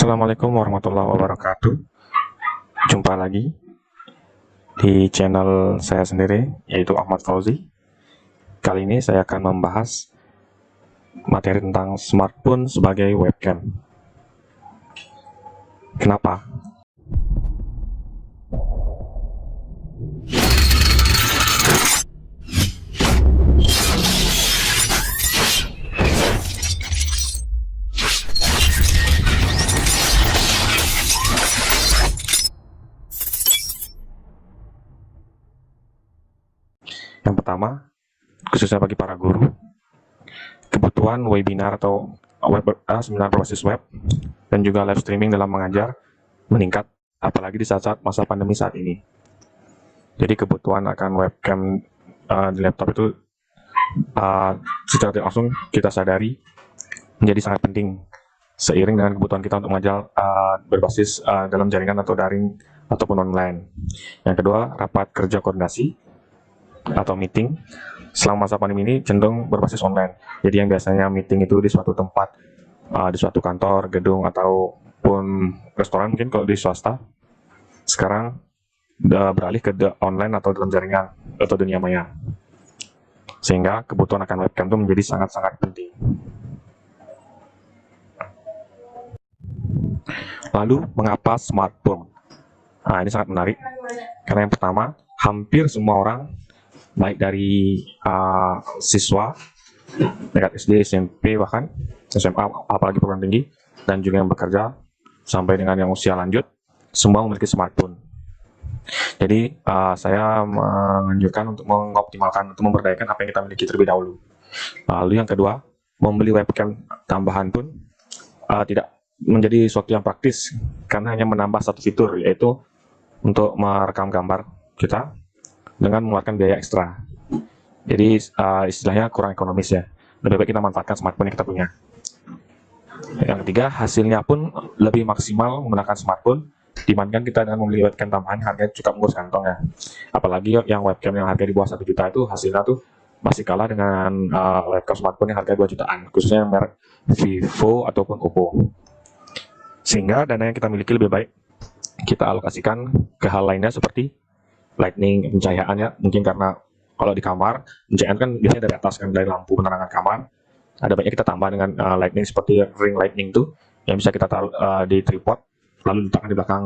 Assalamualaikum warahmatullahi wabarakatuh. Jumpa lagi di channel saya sendiri, yaitu Ahmad Fauzi. Kali ini saya akan membahas materi tentang smartphone sebagai webcam. Kenapa? Yang pertama, khususnya bagi para guru, kebutuhan webinar atau seminar berbasis web dan juga live streaming dalam mengajar meningkat, apalagi di saat-saat masa pandemi saat ini. Jadi kebutuhan akan webcam di laptop itu secara tidak langsung kita sadari menjadi sangat penting seiring dengan kebutuhan kita untuk mengajar berbasis dalam jaringan atau daring ataupun online. Yang kedua, rapat kerja koordinasi atau meeting selama masa pandemi ini cenderung berbasis online. Jadi yang biasanya meeting itu di suatu tempat, di suatu kantor, gedung, ataupun restoran mungkin kalau di swasta, sekarang beralih ke online atau dalam jaringan atau dunia maya. Sehingga kebutuhan akan webcam itu menjadi sangat-sangat penting. Lalu, mengapa smartphone? Nah, ini sangat menarik. Karena yang pertama, hampir semua orang, baik dari siswa, tingkat SD, SMP, bahkan SMA, apalagi perguruan tinggi, dan juga yang bekerja, sampai dengan yang usia lanjut, semua memiliki smartphone. Jadi, saya menganjurkan untuk mengoptimalkan, untuk memberdayakan apa yang kita miliki terlebih dahulu. Lalu yang kedua, membeli webcam tambahan pun tidak menjadi sesuatu yang praktis, karena hanya menambah satu fitur, yaitu untuk merekam gambar kita dengan mengeluarkan biaya ekstra. Jadi istilahnya kurang ekonomis ya. Lebih baik kita manfaatkan smartphone yang kita punya. Yang ketiga, hasilnya pun lebih maksimal menggunakan smartphone dibandingkan kita dengan membeli webcam tambahan harganya cukup menguras kantong ya. Apalagi yang webcam yang harga di bawah 1 juta itu hasilnya tuh masih kalah dengan webcam smartphone yang harga 2 jutaan, khususnya yang merek Vivo ataupun Oppo. Sehingga dana yang kita miliki lebih baik kita alokasikan ke hal lainnya seperti lighting, pencahayaan ya. Mungkin karena kalau di kamar, pencahayaan kan biasanya dari atas kan, dari lampu penerangan kamar. Ada baiknya kita tambah dengan lighting seperti ring lighting tuh, yang bisa kita taruh di tripod, lalu diletakkan di belakang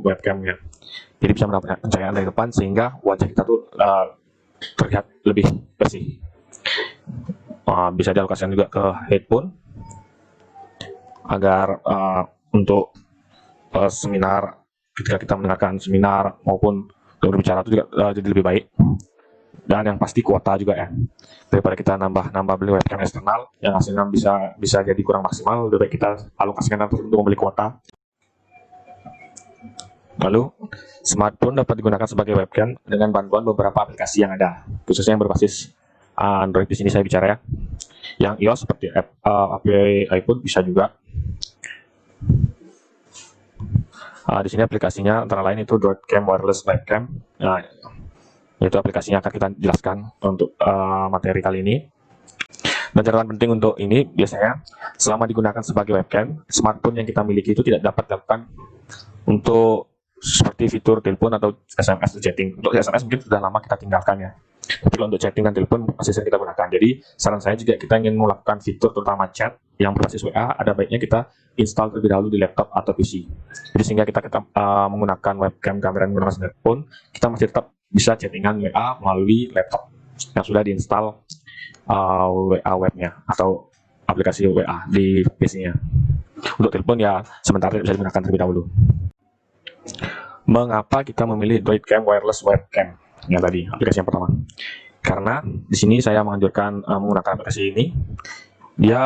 webcamnya. Jadi bisa mendapatkan pencahayaan dari depan sehingga wajah kita tuh terlihat lebih bersih. Bisa dialokasikan juga ke headphone agar untuk seminar, ketika kita mendengarkan seminar maupun berbicara itu juga jadi lebih baik. Dan yang pasti kuota juga ya, daripada kita nambah beli webcam eksternal yang hasilnya bisa jadi kurang maksimal, lebih baik kita alokasikan untuk membeli kuota. Lalu smartphone dapat digunakan sebagai webcam dengan bantuan beberapa aplikasi yang ada, khususnya yang berbasis Android. Di sini saya bicara ya, yang iOS seperti iPhone bisa juga. Di sini aplikasinya antara lain itu Droidcam Wireless Webcam. Nah, itu aplikasinya akan kita jelaskan untuk materi kali ini. Dan catatan penting untuk ini, biasanya selama digunakan sebagai webcam, smartphone yang kita miliki itu tidak dapat dilakukan untuk seperti fitur telepon atau SMS atau chatting. Untuk SMS mungkin sudah lama kita tinggalkan ya. Tapi kalau untuk chatting dan telepon masih sering kita gunakan. Jadi saran saya juga kita ingin melakukan fitur terutama chat yang berbasis WA, ada baiknya kita install terlebih dahulu di laptop atau PC. Jadi sehingga kita menggunakan webcam kamera menggunakan smartphone, kita masih tetap bisa chattingan WA melalui laptop yang sudah diinstal WA webnya atau aplikasi WA di PC-nya. Untuk telepon ya sementara bisa digunakan terlebih dahulu. Mengapa kita memilih Droidcam Wireless Webcam? Yang tadi, aplikasi yang pertama. Karena di sini saya menganjurkan menggunakan aplikasi ini. Dia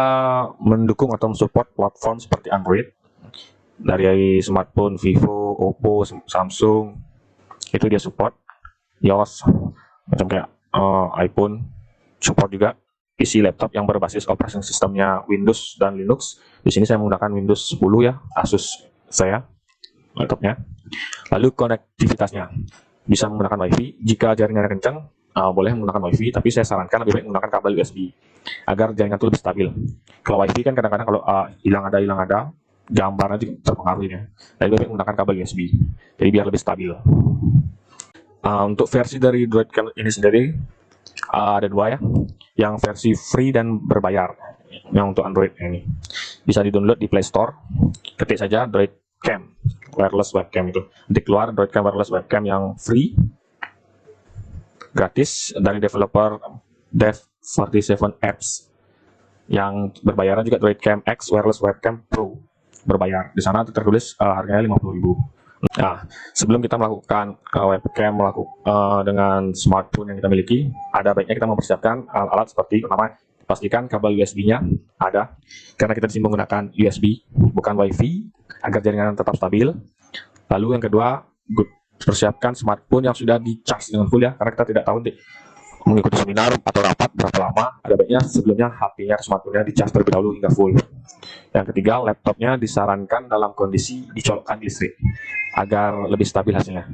mendukung atau mensupport platform seperti Android dari smartphone Vivo, Oppo, Samsung. Itu dia support. iOS macam kayak iPhone support juga. PC laptop yang berbasis operasi sistemnya Windows dan Linux. Di sini saya menggunakan Windows 10 ya, Asus saya laptopnya. Lalu konektivitasnya bisa menggunakan WiFi. Jika jaringannya kencang, boleh menggunakan WiFi, tapi saya sarankan lebih baik menggunakan kabel USB agar jaringan itu lebih stabil. Kalau WiFi kan kadang-kadang kalau hilang ada, gambarnya juga terpengaruh ya. Lebih baik menggunakan kabel USB, jadi biar lebih stabil. Untuk versi dari Droidcam ini sendiri ada dua ya, yang versi free dan berbayar. Yang untuk Android ini bisa di-download di Play Store, ketik saja Droidcam wireless webcam, itu nanti keluar Droidcam wireless webcam yang free gratis dari developer Dev47 Apps. Yang berbayar juga Droidcam X wireless webcam Pro, berbayar. Di sana tertulis harganya 50.000. Nah, sebelum kita melakukan webcam dengan smartphone yang kita miliki, ada baiknya kita mempersiapkan alat-alat seperti pertama, pastikan kabel USB-nya ada, karena kita di sini menggunakan USB bukan WiFi, agar jaringan tetap stabil. Lalu yang kedua, persiapkan smartphone yang sudah di-charge dengan full ya, karena kita tidak tahu mengikuti seminar atau rapat berapa lama. Ada baiknya sebelumnya HP-nya atau smartphone-nya di-charge terlebih dahulu hingga full. Yang ketiga, laptopnya disarankan dalam kondisi dicolokkan di listrik agar lebih stabil hasilnya.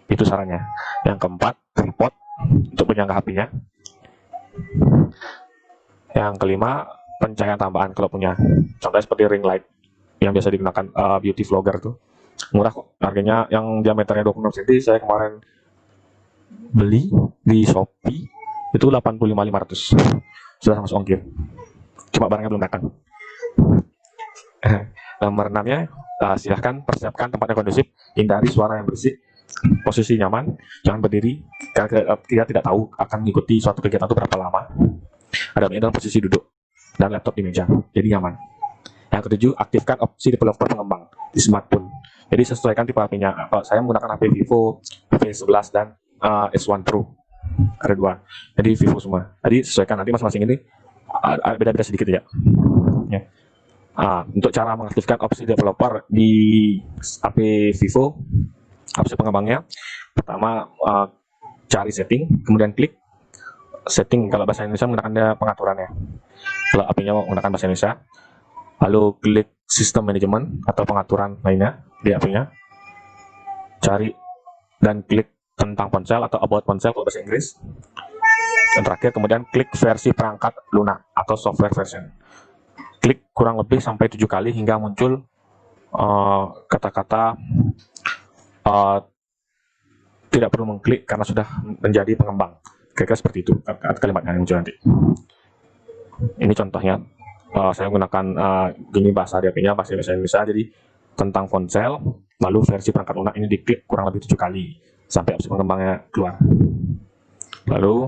Itu sarannya. Yang keempat, tripod untuk penyangga HP-nya. Yang kelima, pencahayaan tambahan kalau punya. Contohnya seperti ring light yang biasa digunakan beauty vlogger tuh. Murah kok. Harganya yang diameternya 26 cm, saya kemarin beli di Shopee itu 85.500. Sudah sama ongkir. Cuma barangnya belum datang. Nomor 6-nya, silahkan persiapkan tempatnya kondusif, hindari suara yang berisik, posisi nyaman, jangan berdiri, karena kita tidak tahu akan mengikuti suatu kegiatan itu berapa lama. Ada baiknya dalam posisi duduk dan laptop di meja, jadi nyaman. Yang ketujuh, aktifkan opsi developer pengembang di smartphone. Jadi sesuaikan tipe HP-nya. Kalau saya menggunakan HP Vivo V11 dan S1 Pro, ada dua, jadi Vivo semua. Jadi sesuaikan, nanti masing-masing ini beda-beda sedikit ya. Untuk cara mengaktifkan opsi developer di HP Vivo, opsi pengembangnya, pertama cari setting, kemudian klik setting. Kalau bahasa Indonesia menggunakan pengaturannya, kalau HP-nya menggunakan bahasa Indonesia, lalu klik sistem manajemen atau pengaturan lainnya di HP-nya, cari dan klik tentang ponsel atau about ponsel kalau bahasa Inggris. Dan terakhir kemudian klik versi perangkat lunak atau software version. Klik kurang lebih sampai 7 kali hingga muncul kata-kata tidak perlu mengklik karena sudah menjadi pengembang. Kira-kira seperti itu kalimatnya yang muncul nanti. Ini contohnya, saya menggunakan gini bahasa HP-nya bahasa Indonesia, jadi tentang ponsel, lalu versi perangkat lunak ini diklik kurang lebih 7 kali sampai opsi pengembangnya keluar. Lalu